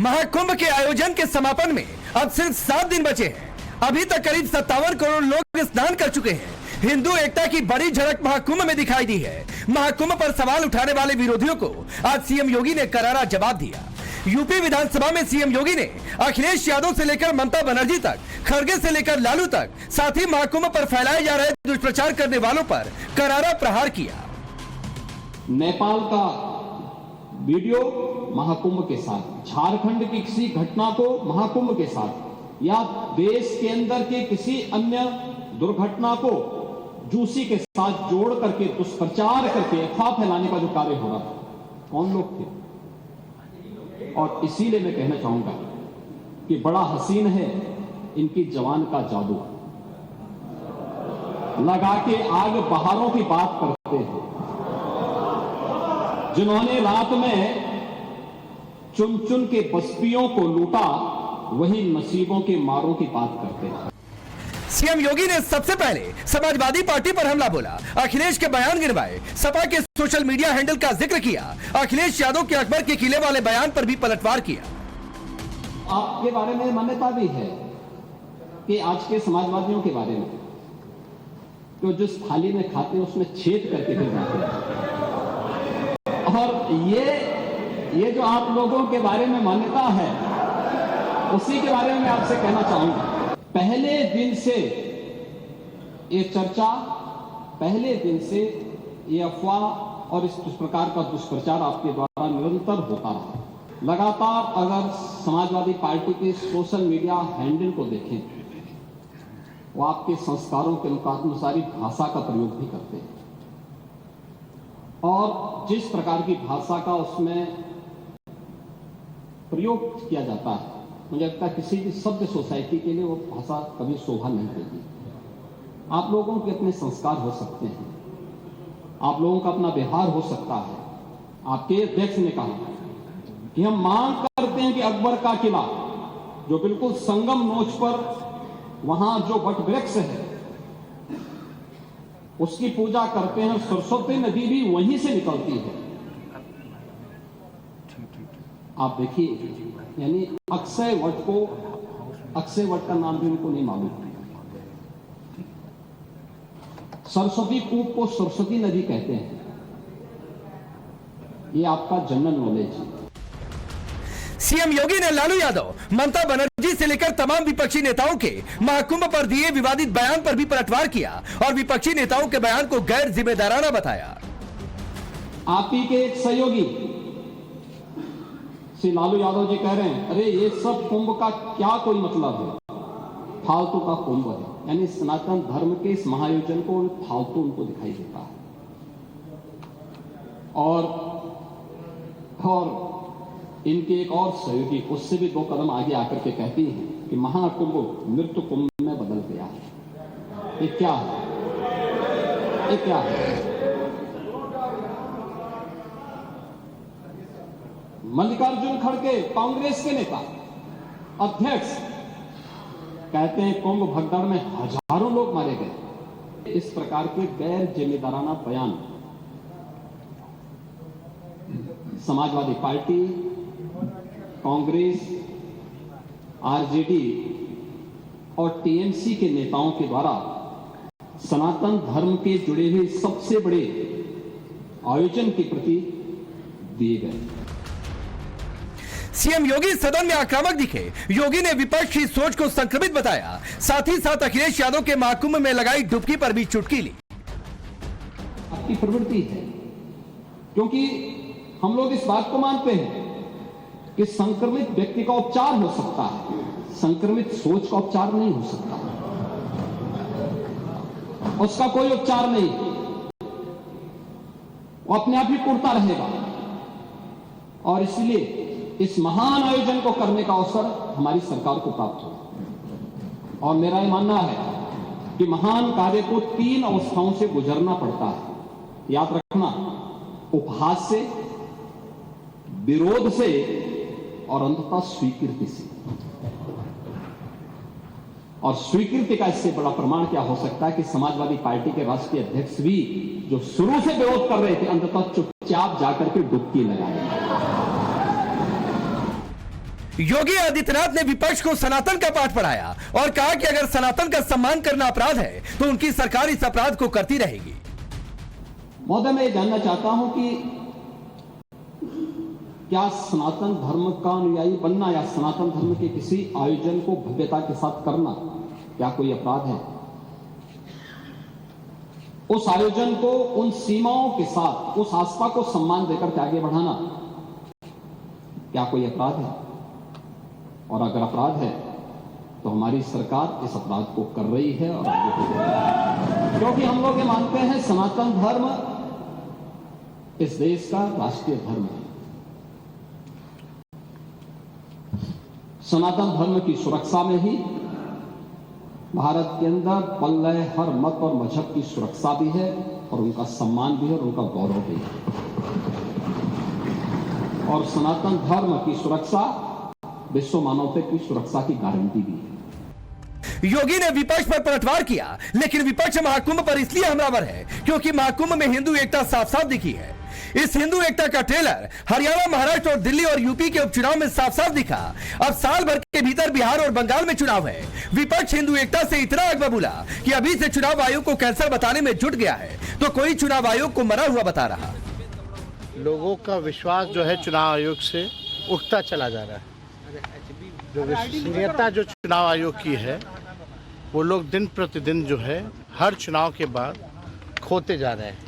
महाकुंभ के आयोजन के समापन में अब सिर्फ 7 दिन बचे हैं। अभी तक करीब 57 करोड़ लोग स्नान कर चुके हैं। हिंदू एकता की बड़ी झलक महाकुंभ में दिखाई दी है। महाकुंभ पर सवाल उठाने वाले विरोधियों को आज सीएम योगी ने करारा जवाब दिया। यूपी विधानसभा में सीएम योगी ने अखिलेश यादव से लेकर ममता बनर्जी तक, खड़गे से लेकर लालू तक, साथ ही महाकुंभ पर फैलाए जा रहे दुष्प्रचार करने वालों पर करारा प्रहार किया। नेपाल का वीडियो महाकुंभ के साथ, झारखंड की किसी घटना को महाकुंभ के साथ, या देश के अंदर के किसी अन्य दुर्घटना को जूसी के साथ जोड़ करके दुष्प्रचार करके अफवाह फैलाने का जो कार्य हो रहा था, कौन लोग थे? और इसीलिए मैं कहना चाहूंगा कि बड़ा हसीन है इनकी जवान का जादू। लगा के आग बहारों की बात करते हैं। जिन्होंने रात में चुन चुन के बस्तियों को लूटा, वही नसीबों के मारों की बात करते हैं। सीएम योगी ने सबसे पहले समाजवादी पार्टी पर हमला बोला, अखिलेश के बयान गिरवाए, सपा के सोशल मीडिया हैंडल का जिक्र किया, अखिलेश यादव के अकबर के किले वाले बयान पर भी पलटवार किया। आपके बारे में मान्यता भी है कि आज के समाजवादियों के बारे में, तो जिस थाली में खाते हैं उसमें छेद करके फिर जाते हैं। और ये जो आप लोगों के बारे में मान्यता है, उसी के बारे में मैं आपसे कहना चाहूंगा। पहले दिन से ये चर्चा, पहले दिन से ये अफवाह और इस प्रकार का दुष्प्रचार आपके द्वारा निरंतर होता रहा। लगातार अगर समाजवादी पार्टी के सोशल मीडिया हैंडल को देखें, वो आपके संस्कारों के अनुसार भाषा का प्रयोग भी करते हैं, और जिस प्रकार की भाषा का उसमें प्रयोग किया जाता है, मुझे लगता है किसी भी सभ्य सोसाइटी के लिए वो भाषा कभी शोभा नहीं देगी। आप लोगों के अपने संस्कार हो सकते हैं, आप लोगों का अपना व्यवहार हो सकता है। आपके अध्यक्ष ने कहा कि हम मांग करते हैं कि अकबर का किला, जो बिल्कुल संगम नोच पर वहां जो वट वृक्ष है, उसकी पूजा करते हैं। सरस्वती नदी भी वहीं से निकलती है। आप देखिए, यानी अक्षय वट का नाम भी उनको नहीं मालूम। सरस्वती कूप को सरस्वती नदी कहते हैं। ये आपका जनरल नॉलेज है। सीएम योगी ने लालू यादव, ममता बनर्जी से लेकर तमाम विपक्षी नेताओं के महाकुंभ पर दिए विवादित बयान पर भी पलटवार किया और विपक्षी नेताओं के बयान को गैर जिम्मेदाराना बताया। आप ही के एक सहयोगी श्री लालू यादव जी कह रहे हैं, अरे ये सब कुंभ का क्या कोई मतलब है, फालतू का कुंभ है। यानी सनातन धर्म के इस महायोजन को फालतू उनको दिखाई देता है। और इनके एक और सहयोगी उससे भी 2 कदम आगे आकर के कहती हैं कि महाकुंभ मृत्यु कुंभ में बदल गया है। ये क्या है? ये क्या है? मल्लिकार्जुन खड़गे, कांग्रेस के नेता, अध्यक्ष, कहते हैं कुंभ भगदड़ में हजारों लोग मारे गए। इस प्रकार के गैर जिम्मेदाराना बयान समाजवादी पार्टी, कांग्रेस, आरजेडी और टीएमसी के नेताओं के द्वारा सनातन धर्म के जुड़े हुए सबसे बड़े आयोजन के प्रति दिए गए। सीएम योगी सदन में आक्रामक दिखे। योगी ने विपक्ष की सोच को संक्रमित बताया, साथ ही साथ अखिलेश यादव के महाकुंभ में लगाई डुबकी पर भी चुटकी ली। आपकी प्रवृत्ति है, क्योंकि हम लोग इस बात को मानते हैं कि संक्रमित व्यक्ति का उपचार हो सकता है, संक्रमित सोच का उपचार नहीं हो सकता। उसका कोई उपचार नहीं, वो अपने आप ही टूटता रहेगा। और इसलिए इस महान आयोजन को करने का अवसर हमारी सरकार को प्राप्त हो। और मेरा यह मानना है कि महान कार्य को 3 अवस्थाओं से गुजरना पड़ता है। याद रखना, उपहास से, विरोध से और अंततः स्वीकृति से। और स्वीकृति का इससे बड़ा प्रमाण क्या हो सकता है कि समाजवादी पार्टी के राष्ट्रीय अध्यक्ष भी, जो शुरू से विरोध कर रहे थे, अंततः चुपचाप जाकर के डुबकी लगाए। योगी आदित्यनाथ ने विपक्ष को सनातन का पाठ पढ़ाया और कहा कि अगर सनातन का सम्मान करना अपराध है तो उनकी सरकार इस अपराध को करती रहेगी। महोदय, मैं ये जानना चाहता हूं कि क्या सनातन धर्म का अनुयायी बनना या सनातन धर्म के किसी आयोजन को भव्यता के साथ करना क्या कोई अपराध है? उस आयोजन को उन सीमाओं के साथ, उस आस्था को सम्मान देकर के आगे बढ़ाना क्या कोई अपराध है? और अगर अपराध है तो हमारी सरकार इस अपराध को कर रही है और आगे बढ़ेगी, क्योंकि हम लोग ये मानते हैं सनातन धर्म इस देश का राष्ट्रीय धर्म है। सनातन धर्म की सुरक्षा में ही भारत के अंदर पल रहे हर मत और मजहब की सुरक्षा भी है और उनका सम्मान भी है और उनका गौरव भी है। और सनातन धर्म की सुरक्षा विश्व मानवता की सुरक्षा की गारंटी भी है। योगी ने विपक्ष पर पलटवार किया, लेकिन विपक्ष महाकुंभ पर इसलिए हमलावर है क्योंकि महाकुंभ में हिंदू एकता साफ साफ दिखी है। इस हिंदू एकता का ट्रेलर हरियाणा, महाराष्ट्र और दिल्ली और यूपी के उपचुनाव में साफ साफ दिखा। अब साल भर के भीतर बिहार और बंगाल में चुनाव है। विपक्ष हिंदू एकता से इतना आग बबूला कि अभी से चुनाव आयोग को कैंसर बताने में जुट गया है तो कोई चुनाव आयोग को मरा हुआ बता रहा। लोगों का विश्वास जो है चुनाव आयोग से उठता चला जा रहा है। जो विश्वसनीयता जो चुनाव आयोग की है वो लोग दिन प्रतिदिन जो है हर चुनाव के बाद खोते जा रहे हैं।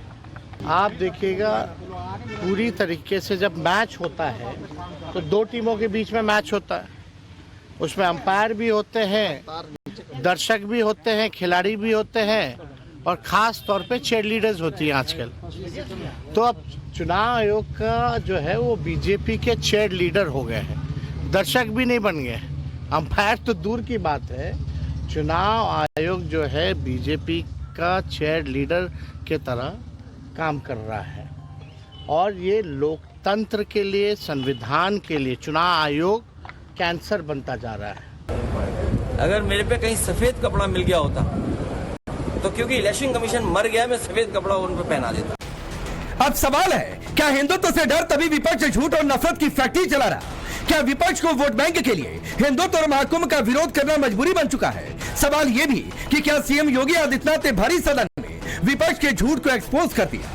आप देखिएगा पूरी तरीके से जब मैच होता है तो दो टीमों के बीच में मैच होता है, उसमें अंपायर भी होते हैं, दर्शक भी होते हैं, खिलाड़ी भी होते हैं और ख़ास तौर पे चीयर लीडर्स होती हैं आजकल। तो अब चुनाव आयोग का जो है वो बीजेपी के चीयर लीडर हो गए हैं, दर्शक भी नहीं बन गए। अंपायर तो दूर की बात है, चुनाव आयोग जो है बीजेपी का चीयर लीडर के तरह काम कर रहा है और ये लोकतंत्र के लिए, संविधान के लिए चुनाव आयोग कैंसर बनता जा रहा है। अगर मेरे पे कहीं सफेद कपड़ा मिल गया होता तो क्योंकि इलेक्शन कमीशन मर गया, मैं सफेद कपड़ा उन पे पहना देता। अब सवाल है, क्या हिंदुत्व से डर तभी विपक्ष झूठ और नफरत की फैक्ट्री चला रहा? क्या विपक्ष को वोट बैंक के लिए हिंदुत्व और महाकुंभ का विरोध करना मजबूरी बन चुका है? सवाल यह भी कि क्या सीएम योगी आदित्यनाथ ने भरी सदन में विपक्ष के झूठ को एक्सपोज कर दिया?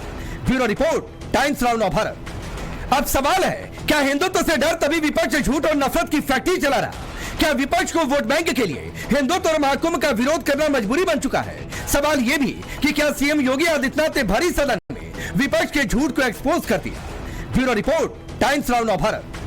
Bureau report, times now Navbharat. अब सवाल है, क्या हिंदुत्व से डर तभी विपक्ष झूठ और नफरत की फैक्ट्री चला रहा? क्या विपक्ष को वोट बैंक के लिए हिंदुत्व और महाकुंभ का विरोध करना मजबूरी बन चुका है? सवाल यह भी कि क्या सीएम योगी आदित्यनाथ ने भरी सदन में विपक्ष के झूठ को एक्सपोज कर दिया? Bureau report, times now Navbharat.